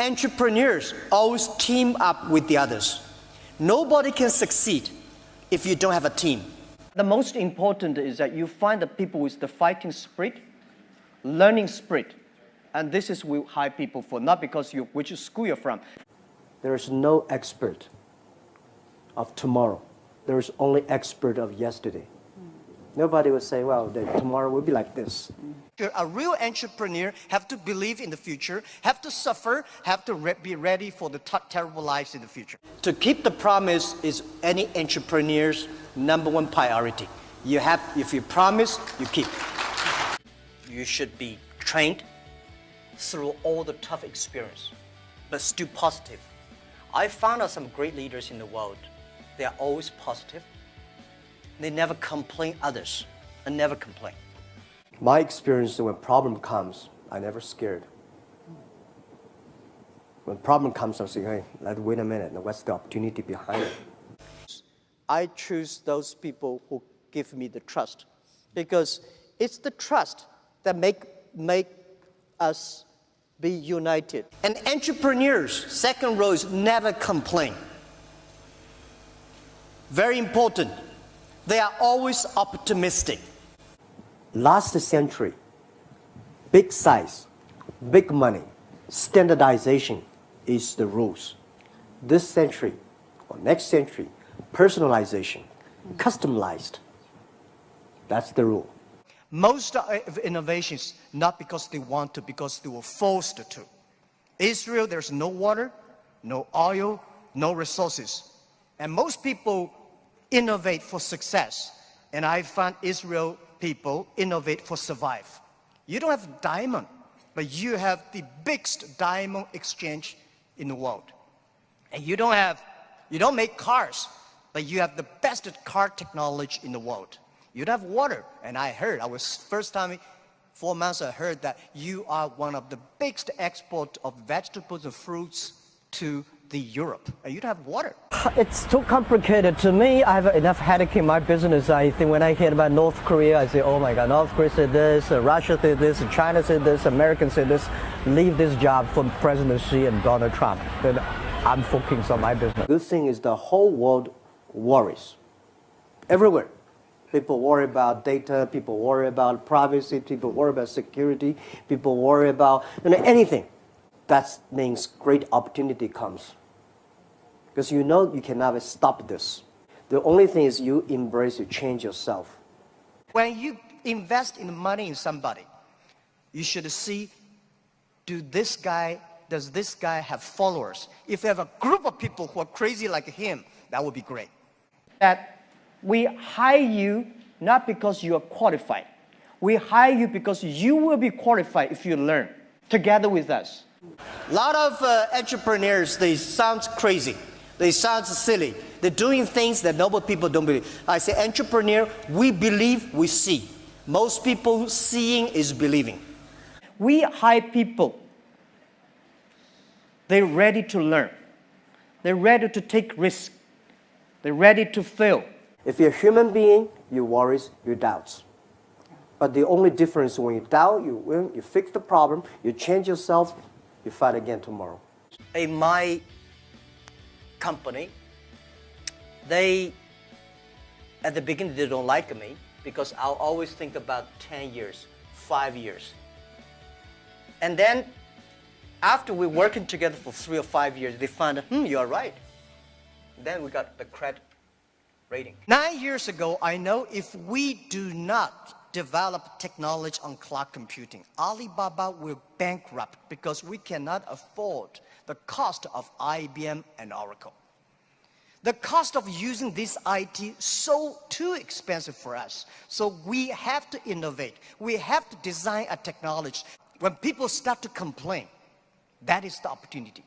Entrepreneurs always team up with the others. Nobody can succeed if you don't have a team. The most important is that you find the people with the fighting spirit, learning spirit. And this is what we hire people for, not because which school you're from. There is no expert of tomorrow. There is only expert of yesterday. Nobody will say, well, tomorrow will be like this. A real entrepreneur have to believe in the future, have to suffer, have to be ready for the terrible lives in the future. To keep the promise is any entrepreneur's number one priority. If you promise, you keep. You should be trained through all the tough experience, but still positive. I found out some great leaders in the world. They are always positive. They never complain others, and never complain. My experience when problem comes, I never scared. When problem comes, I say, hey, wait a minute, what's the opportunity behind it? I choose those people who give me the trust, because it's the trust that make us be united. And entrepreneurs, second rule is never complain. Very important. They are always optimistic. Last century, big size, big money, standardization is the rules. This century or next century, personalization, customized. That's the rule. Most of innovations, not because they want to, because they were forced to. Israel, there's no water, no oil, no resources. And most people innovate for success. And I find Israel people innovate for survive. You don't have diamond, but you have the biggest diamond exchange in the world. And you don't make cars, but you have the best car technology in the world. You don't have water. And first time, 4 months, I heard that you are one of the biggest export of vegetables and fruits to Europe, and you don't have water. It's too complicated. To me, I have enough headache in my business. I think when I hear about North Korea, I say, oh my God, North Korea said this, Russia said this, China said this, Americans said this. Leave this job for President Xi and Donald Trump. Then I'm focusing on my business. Good thing is the whole world worries. Everywhere. People worry about data, people worry about privacy, people worry about security, people worry about anything. That means great opportunity comes. Because you can never stop this. The only thing is you embrace, you change yourself. When you invest in money in somebody, you should see, does this guy have followers? If you have a group of people who are crazy like him, that would be great. That we hire you not because you are qualified. We hire you because you will be qualified if you learn together with us. A lot of entrepreneurs, they sound crazy. They sound silly. They're doing things that normal people don't believe. I say, entrepreneur, we believe, we see. Most people seeing is believing. We hire people. They're ready to learn. They're ready to take risks. They're ready to fail. If you're a human being, you worries, you doubts. But the only difference when you doubt, you win, you fix the problem, you change yourself, you fight again tomorrow. In my company, at the beginning, they don't like me because I'll always think about 10 years, 5 years. And then after we're working together for 3 or 5 years, they find, you're right. Then we got the credit rating. 9 years ago, I know if we do not develop technology on cloud computing, Alibaba will bankrupt because we cannot afford the cost of IBM and Oracle. The cost of using this IT is too expensive for us. So we have to innovate. We have to design a technology. When people start to complain, that is the opportunity.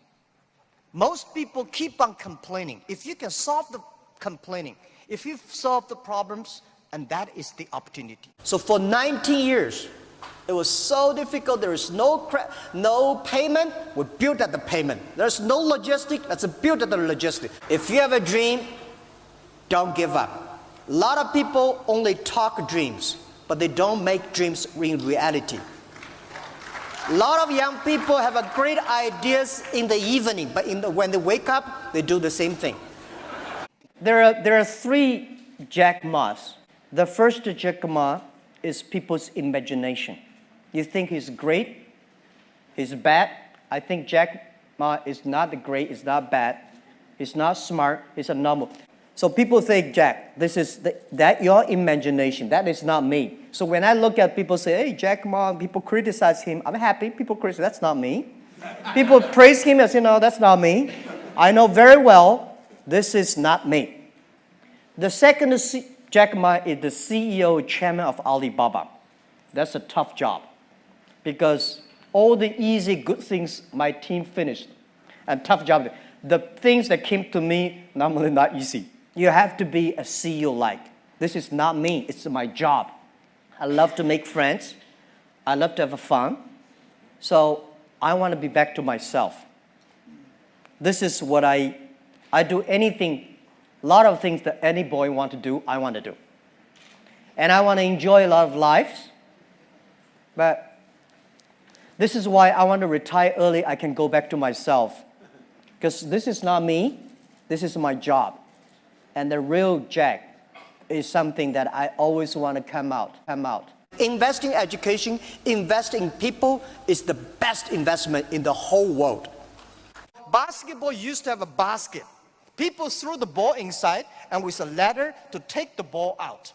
Most people keep on complaining. If you can solve the complaining, if you solve the problems, and that is the opportunity. So for 19 years, it was so difficult. There is no payment. We built at the payment. There's no logistic. Let's build at the logistic. If you have a dream, don't give up. A lot of people only talk dreams, but they don't make dreams in reality. A lot of young people have a great ideas in the evening, but when they wake up, they do the same thing. There are three Jack Ma's. The first Jack Ma is people's imagination. You think he's great, he's bad. I think Jack Ma is not great, he's not bad, he's not smart, he's a normal. So people say, Jack, this is that your imagination, that is not me. So when I look at people say, hey, Jack Ma, people criticize him, I'm happy, people criticize, that's not me. People praise him as, that's not me. I know very well, this is not me. The second Jack Ma is the CEO, chairman of Alibaba. That's a tough job because all the easy, good things my team finished, and tough job. The things that came to me, normally not easy. You have to be a CEO-like. This is not me, it's my job. I love to make friends. I love to have fun. So I want to be back to myself. This is what I do anything, a lot of things that any boy want to do, I want to do. And I want to enjoy a lot of lives. But this is why I want to retire early. I can go back to myself. Because this is not me. This is my job. And the real Jack is something that I always want to come out. Invest in education, invest in people is the best investment in the whole world. Basketball used to have a basket. People threw the ball inside and with a ladder to take the ball out.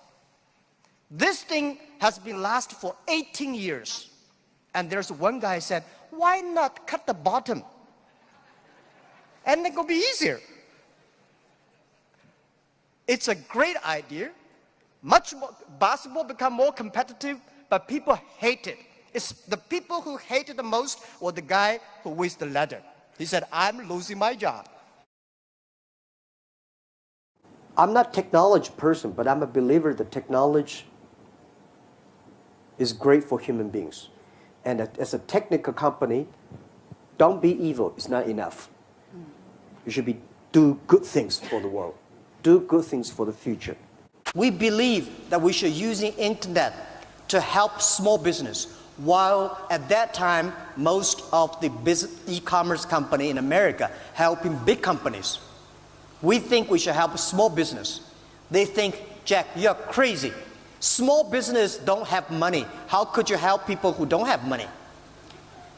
This thing has been lasting for 18 years. And there's one guy said, why not cut the bottom? And it will be easier. It's a great idea. Much more, basketball become more competitive, but people hate it. It's the people who hate it the most or the guy who with the ladder. He said, I'm losing my job. I'm not a technology person, but I'm a believer that technology is great for human beings. And as a technical company, don't be evil. It's not enough. You should do good things for the world. Do good things for the future. We believe that we should use the internet to help small business, while at that time, most of the e-commerce company in America helping big companies. We think we should help small business. They think, Jack, you're crazy. Small business don't have money. How could you help people who don't have money?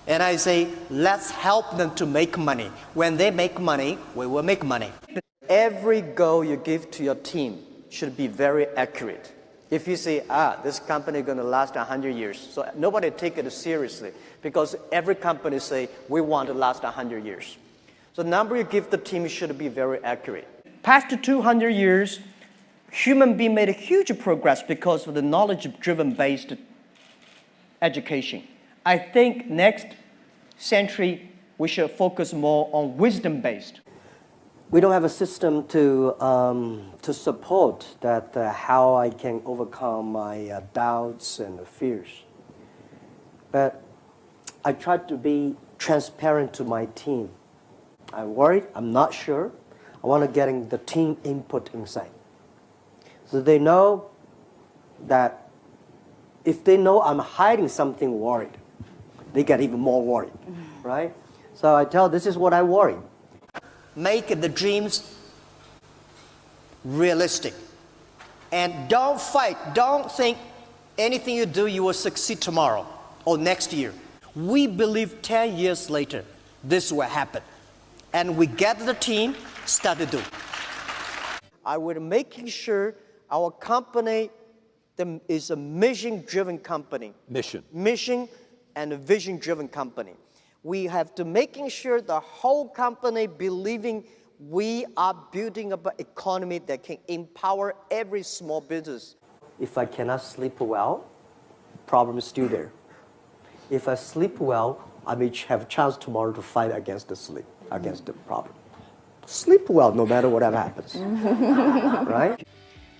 And I say, let's help them to make money. When they make money, we will make money. Every goal you give to your team should be very accurate. If you say, this company is going to last 100 years, so nobody take it seriously because every company say, we want to last 100 years. So the number you give the team should be very accurate. Past 200 years, human being made a huge progress because of the knowledge-driven based education. I think next century, we should focus more on wisdom-based. We don't have a system to support that how I can overcome my doubts and fears. But I try to be transparent to my team. I'm worried, I'm not sure. I want to get the team input inside. So they know that if they know I'm hiding something worried, they get even more worried, right? So I tell this is what I worry. Make the dreams realistic. And don't fight. Don't think anything you do, you will succeed tomorrow or next year. We believe 10 years later, this will happen. And we get the team, start to do. I will making sure our company is a mission-driven company. Mission and a vision-driven company. We have to making sure the whole company believing we are building up an economy that can empower every small business. If I cannot sleep well, problem is still there. If I sleep well, I may have a chance tomorrow to fight against the problem. Sleep well no matter what happens, right?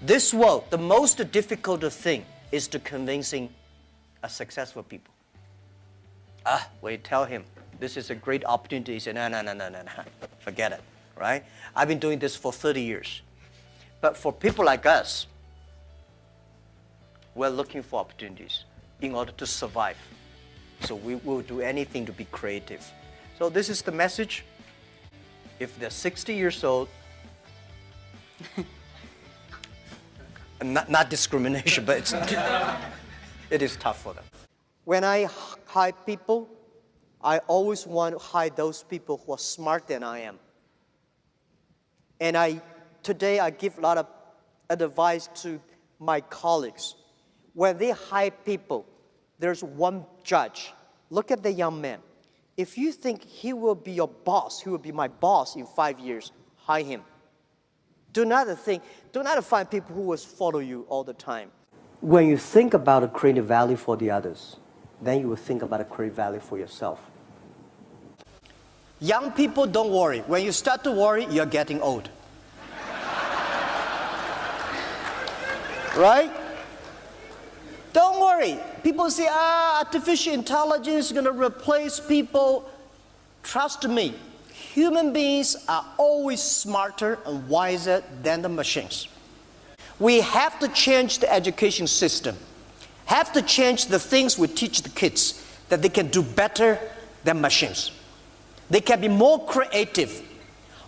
This world, the most difficult thing is to convincing a successful people. We tell him, this is a great opportunity. He said, no, forget it, right? I've been doing this for 30 years. But for people like us, we're looking for opportunities in order to survive. So we will do anything to be creative. So this is the message. If they're 60 years old, not discrimination, but it is tough for them. When I hire people, I always want to hire those people who are smarter than I am. And today I give a lot of advice to my colleagues. When they hire people, there's one judge. Look at the young man. If you think he will be your boss, he will be my boss in 5 years, hire him. Do not find people who will follow you all the time. When you think about creating value for the others, then you will think about creating value for yourself. Young people, don't worry. When you start to worry, you're getting old. Right? Don't worry. People say, artificial intelligence is going to replace people. Trust me, human beings are always smarter and wiser than the machines. We have to change the education system, have to change the things we teach the kids, that they can do better than machines. They can be more creative,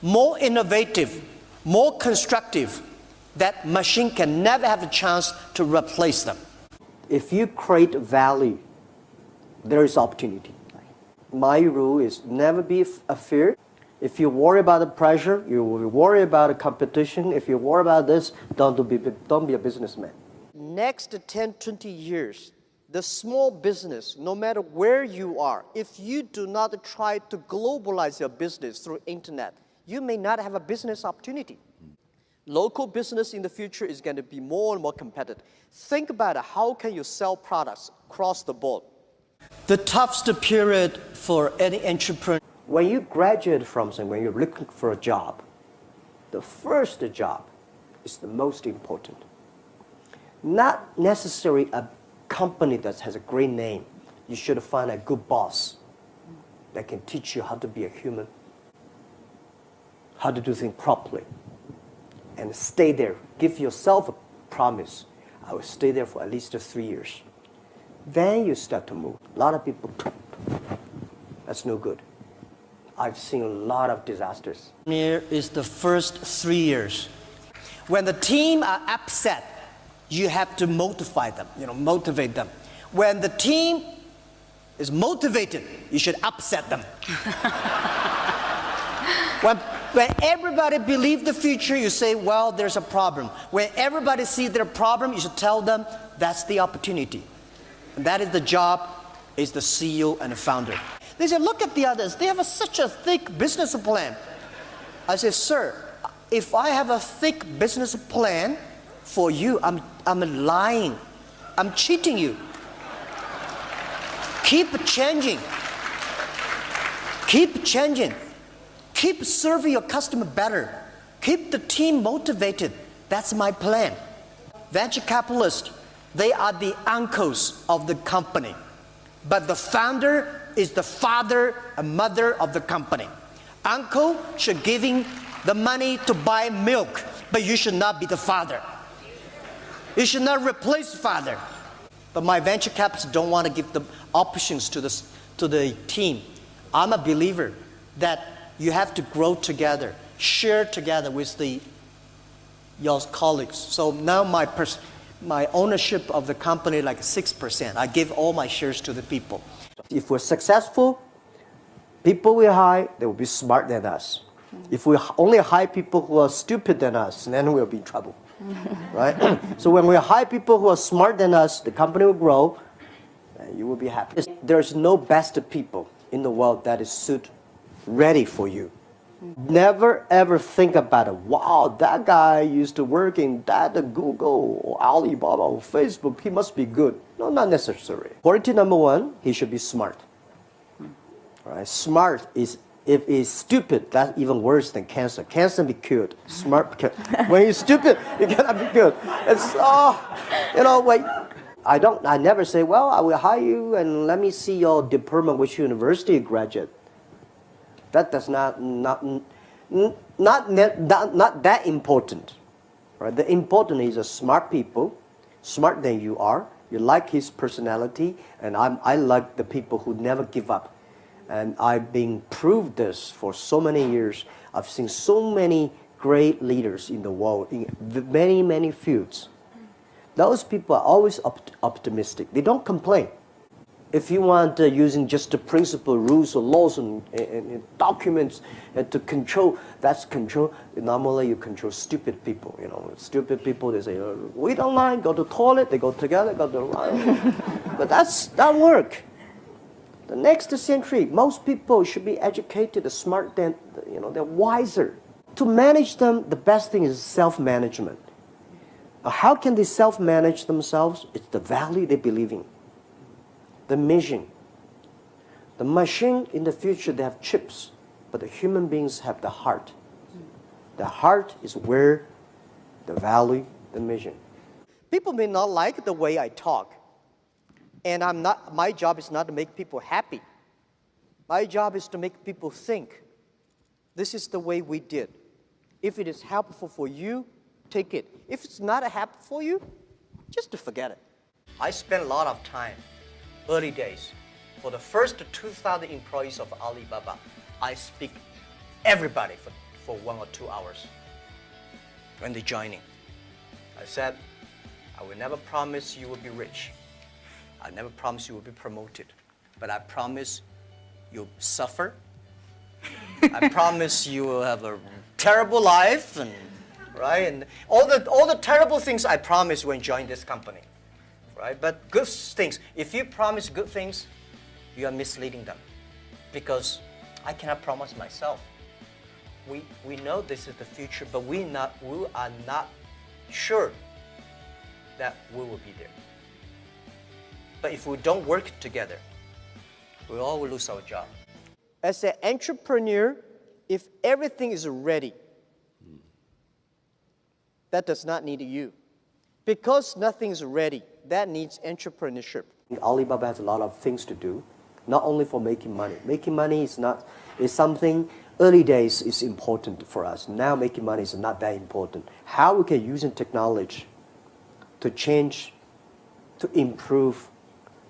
more innovative, more constructive, that machine can never have a chance to replace them. If you create value, there is opportunity. My rule is never be afraid. If you worry about the pressure, you will worry about the competition. If you worry about this, don't be a businessman. Next 10, 20 years, the small business, no matter where you are, if you do not try to globalize your business through internet, you may not have a business opportunity. Local business in the future is going to be more and more competitive. Think about it. How can you sell products across the board? The toughest period for any entrepreneur. When you graduate from something, when you're looking for a job, the first job is the most important. Not necessarily a company that has a great name. You should find a good boss that can teach you how to be a human, how to do things properly. And stay there. Give yourself a promise. I will stay there for at least 3 years. Then you start to move. A lot of people, that's no good. I've seen a lot of disasters. Here is the first 3 years. When the team are upset, you have to motivate them. When the team is motivated, you should upset them. When everybody believes the future, you say, well, there's a problem. When everybody sees their problem, you should tell them that's the opportunity. And that is the job, is the CEO and the founder. They say, look at the others. They have such a thick business plan. I say, sir, if I have a thick business plan for you, I'm lying. I'm cheating you. Keep changing. Keep changing. Keep serving your customer better. Keep the team motivated. That's my plan. Venture capitalists, they are the uncles of the company. But the founder is the father and mother of the company. Uncle should give him the money to buy milk, but you should not be the father. You should not replace the father. But my venture capitalists don't want to give the options to the team. I'm a believer that you have to grow together, share together with your colleagues. So now my ownership of the company like 6%. I give all my shares to the people. If we're successful, people we hire, they will be smarter than us. If we only hire people who are stupid than us, then we'll be in trouble. Right? So when we hire people who are smarter than us, the company will grow, and you will be happy. There's no best people in the world that is ready for you. Never ever think about it. Wow, that guy used to work in Google or Alibaba or Facebook. He must be good. No, not necessary. Quality number one, he should be smart. Right? Smart is, if he's stupid, that's even worse than cancer. Cancer be cured. Smart, when you're stupid, you cannot be cured. It's I never say, well, I will hire you and let me see your diploma, which university you graduate. That does not that important. Right? The important is smart people, smarter than you are, You like his personality, and I like the people who never give up. And I've been proved this for so many years. I've seen so many great leaders in the world in many, many fields. Those people are always optimistic. They don't complain. If you want using just the principle, rules, or laws and documents to control, that's control. Normally, you control stupid people. You know, stupid people. They say, "We don't mind. Go to the toilet." They go together. Go to but that work. The next century, most people should be educated, smart, than they're wiser. To manage them, the best thing is self-management. How can they self-manage themselves? It's the value they believe in. The mission. The machine in the future, they have chips, but the human beings have the heart. The heart is where the value, the mission. People may not like the way I talk, and my job is not to make people happy. My job is to make people think. This is the way we did. If it is helpful for you, take it. If it's not helpful for you, just to forget it. I spent a lot of time early days. For the first 2,000 employees of Alibaba, I speak everybody for 1 or 2 hours when they're joining. I said, I will never promise you will be rich. I never promise you will be promoted. But I promise you'll suffer. I promise you will have a terrible life, and all the terrible things I promise when you join this company. Right? But good things, if you promise good things, you are misleading them. Because I cannot promise myself. We know this is the future, but we are not sure that we will be there. But if we don't work together, we all will lose our job. As an entrepreneur, if everything is ready, that does not need you. Because nothing is ready, that needs entrepreneurship. Alibaba has a lot of things to do, not only for making money. Making money is something, early days is important for us. Now making money is not that important. How we can use technology to change, to improve,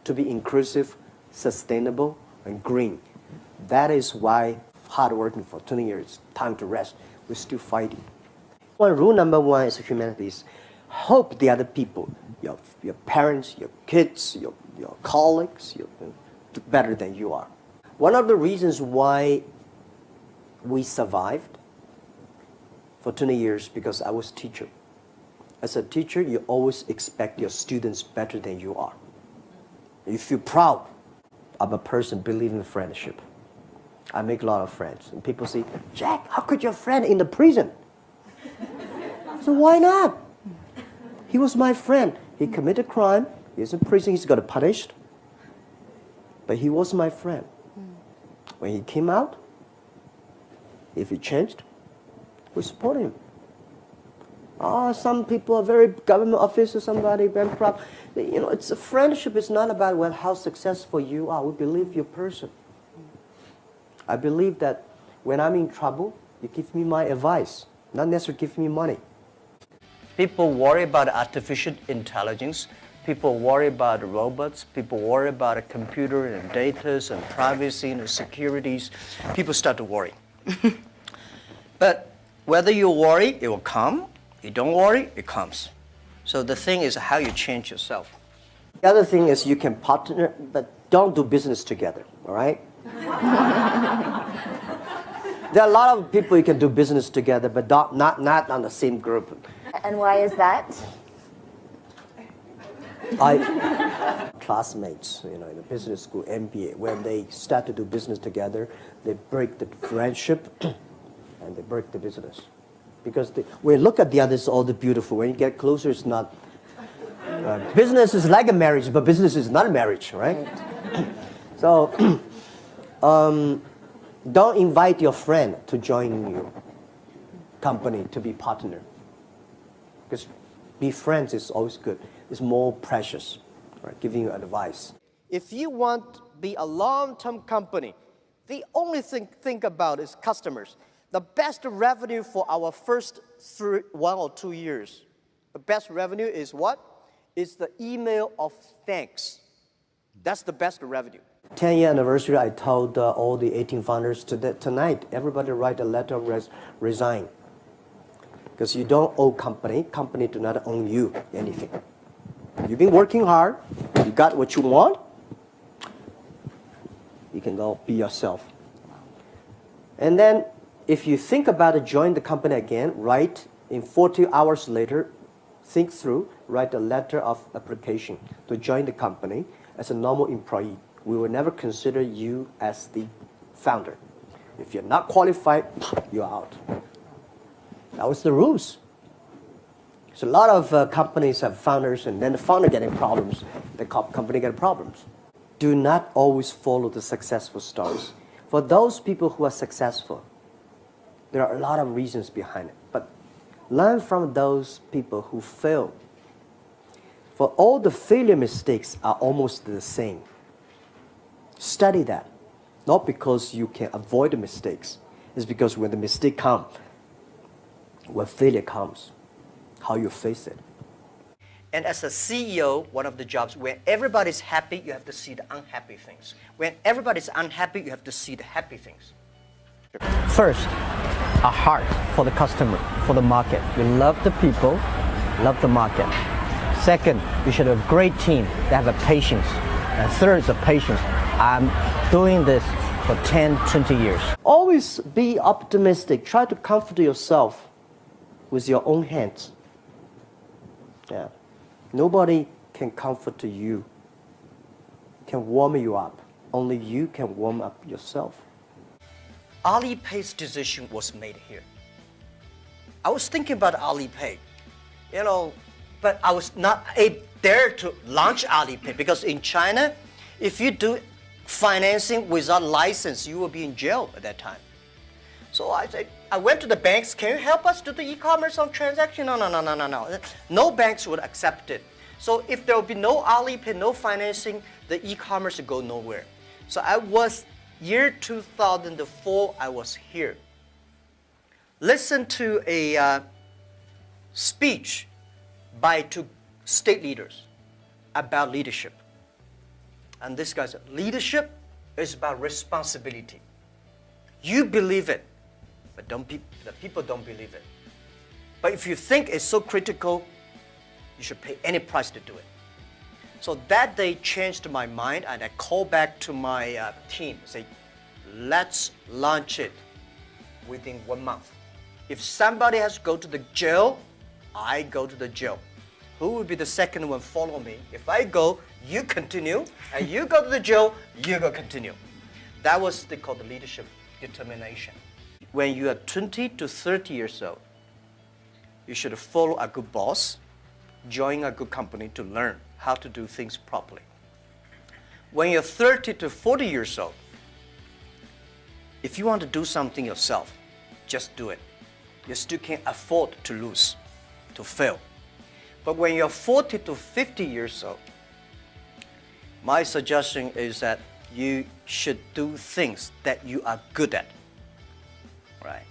to be inclusive, sustainable, and green. That is why hard working for 20 years, time to rest, we're still fighting. Rule number one is humanity is hope the other people, your parents, your kids, your colleagues, do better than you are. One of the reasons why we survived for 20 years because I was a teacher. As a teacher, you always expect your students better than you are. You feel proud of a person believing in friendship. I make a lot of friends, and people say, "Jack, how could your friend in the prison?" So why not? He was my friend. He committed crime. He's in prison. He's got punished. But he was my friend. When he came out, if he changed, we support him. Some people are very government officers, somebody bankrupt. It's a friendship. It's not about how successful you are. We believe your person. I believe that when I'm in trouble, you give me my advice, not necessarily give me money. People worry about artificial intelligence. People worry about robots. People worry about a computer and data and privacy and securities. People start to worry. But whether you worry, it will come. You don't worry, it comes. So the thing is how you change yourself. The other thing is you can partner, but don't do business together, all right? There are a lot of people you can do business together, but not on the same group. And why is that? Classmates, in the business school, MBA, when they start to do business together, they break the friendship and they break the business. Because when you look at the others, all the beautiful. When you get closer, it's not. Business is like a marriage, but business is not a marriage, right? So, don't invite your friend to join your company to be partner. Because be friends is always good. It's more precious, right? Giving you advice. If you want to be a long-term company, the only thing think about is customers. The best revenue for our first 1 or 2 years, the best revenue is what? is the email of thanks. That's the best revenue. 10-year anniversary, I told all the 18 founders tonight, everybody write a letter of resign. Because you don't owe company do not own you anything. You've been working hard, you got what you want, you can go be yourself. And then if you think about it, join the company again, write in 40 hours later, think through, write a letter of application to join the company as a normal employee. We will never consider you as the founder. If you're not qualified, you're out. That was the rules. So a lot of companies have founders, and then the founder getting problems, the company getting problems. Do not always follow the successful stories. For those people who are successful, there are a lot of reasons behind it. But learn from those people who fail. For all the failure mistakes are almost the same. Study that. Not because you can avoid the mistakes. It's because when the mistake comes, when failure comes, how you face it. And as a CEO, one of the jobs, when everybody's happy, you have to see the unhappy things. When everybody's unhappy, you have to see the happy things. First, a heart for the customer, for the market. You love the people, love the market. Second, you should have a great team that have a patience. And third is a patience. I'm doing this for 10, 20 years. Always be optimistic. Try to comfort yourself with your own hands. Yeah. Nobody can comfort you, can warm you up. Only you can warm up yourself. AliPay's decision was made here. I was thinking about AliPay, but I was not dare to launch AliPay because in China, if you do financing without license, you will be in jail at that time. So I went to the banks, can you help us do the e-commerce on transaction? No. No banks would accept it. So if there will be no AliPay, no financing, the e-commerce would go nowhere. So year 2004, I was here. Listen to a speech by two state leaders about leadership. And this guy said, leadership is about responsibility. You believe it, but the people don't believe it. But if you think it's so critical, you should pay any price to do it. So that day changed my mind, and I called back to my team, say, let's launch it within 1 month. If somebody has to go to the jail, I go to the jail. Who will be the second one follow me? If I go, you continue, and you go to the jail, you go continue. That was called the leadership determination. When you are 20 to 30 years old, you should follow a good boss, join a good company to learn how to do things properly. When you're 30 to 40 years old, if you want to do something yourself, just do it. You still can't afford to lose, to fail. But when you're 40 to 50 years old, my suggestion is that you should do things that you are good at, right?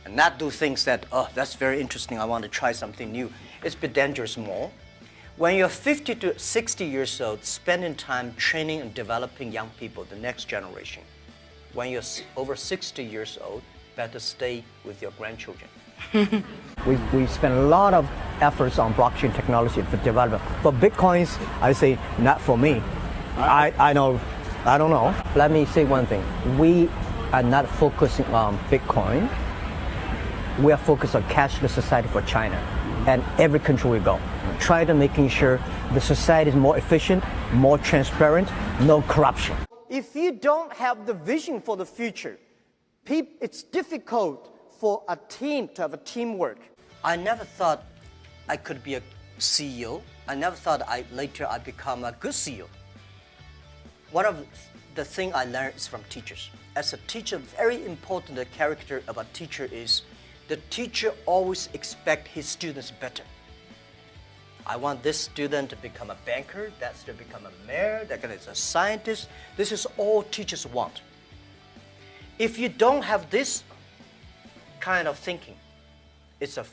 And not do things that, oh, that's very interesting, I want to try something new. It's a bit dangerous more. When you're 50 to 60 years old, spending time training and developing young people, the next generation. When you're over 60 years old, better stay with your grandchildren. We spend a lot of efforts on blockchain technology for development. For Bitcoins, I say not for me. I don't know. Let me say one thing. We are not focusing on Bitcoin. We are focused on cashless society for China and every country we go. Try to making sure the society is more efficient, more transparent, no corruption. If you don't have the vision for the future, it's difficult for a team to have a teamwork. I never thought I could be a CEO. I never thought later I'd become a good CEO. One of the things I learned is from teachers. As a teacher, very important character of a teacher is the teacher always expects his students better. I want this student to become a banker, that to become a mayor, that is a scientist. This is all teachers want. If you don't have this kind of thinking, it's a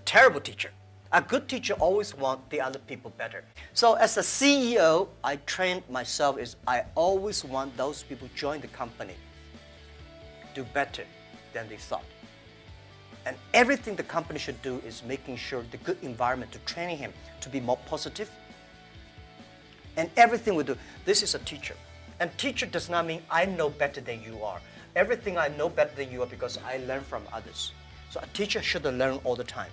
terrible teacher. A good teacher always wants the other people better. So as a CEO, I trained myself is I always want those people join the company do better than they thought. And everything the company should do is making sure the good environment to training him to be more positive. And everything we do, this is a teacher. And teacher does not mean I know better than you are. Everything I know better than you are because I learn from others. So a teacher should learn all the time.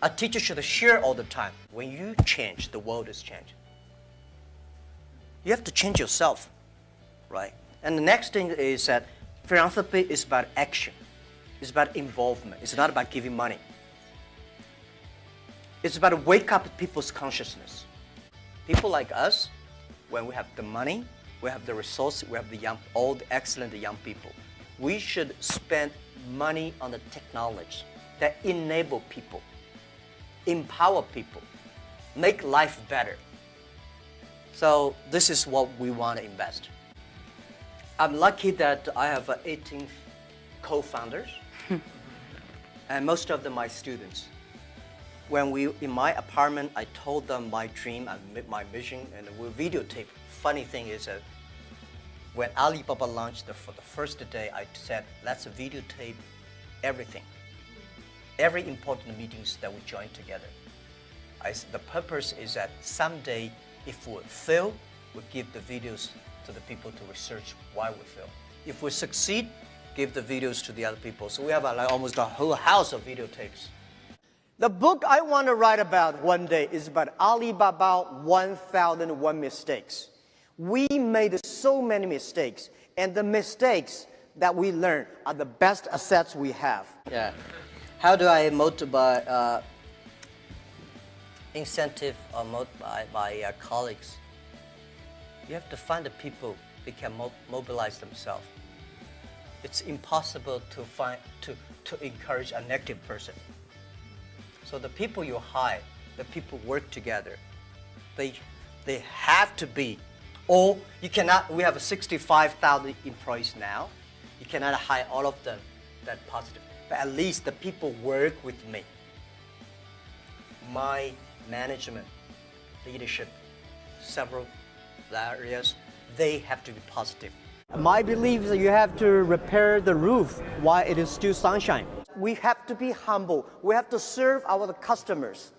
A teacher should share all the time. When you change, the world is changing. You have to change yourself, right? And the next thing is that philanthropy is about action. It's about involvement. It's not about giving money. It's about to wake up people's consciousness. People like us, when we have the money, we have the resources, we have all the excellent young people, we should spend money on the technology that enable people, empower people, make life better. So this is what we want to invest. I'm lucky that I have 18 co-founders, and most of them are my students. When in my apartment, I told them my dream and my mission, and we videotape. Funny thing is that when Alibaba launched for the first day, I said, let's videotape everything. Every important meetings that we join together. The purpose is that someday, if we fail, we give the videos to the people to research why we fail. If we succeed, give the videos to the other people. So we have almost a whole house of videotapes. The book I want to write about one day is about Alibaba 1001 mistakes. We made so many mistakes, and the mistakes that we learn are the best assets we have. Yeah. How do I motivate, incentive or motivate my colleagues? You have to find the people that can mobilize themselves. It's impossible to encourage a negative person. So the people you hire, the people work together, they have to be, or you cannot, we have 65,000 employees now, you cannot hire all of them that positive, but at least the people work with me. My management, leadership, several areas, they have to be positive. My belief is that you have to repair the roof while it is still sunshine. We have to be humble. We have to serve our customers.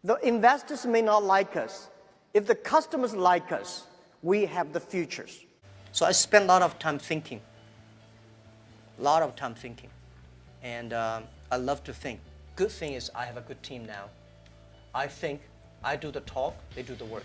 The investors may not like us. If the customers like us, we have the futures. So I spend a lot of time thinking. And I love to think. Good thing is I have a good team now. I think I do the talk, they do the work.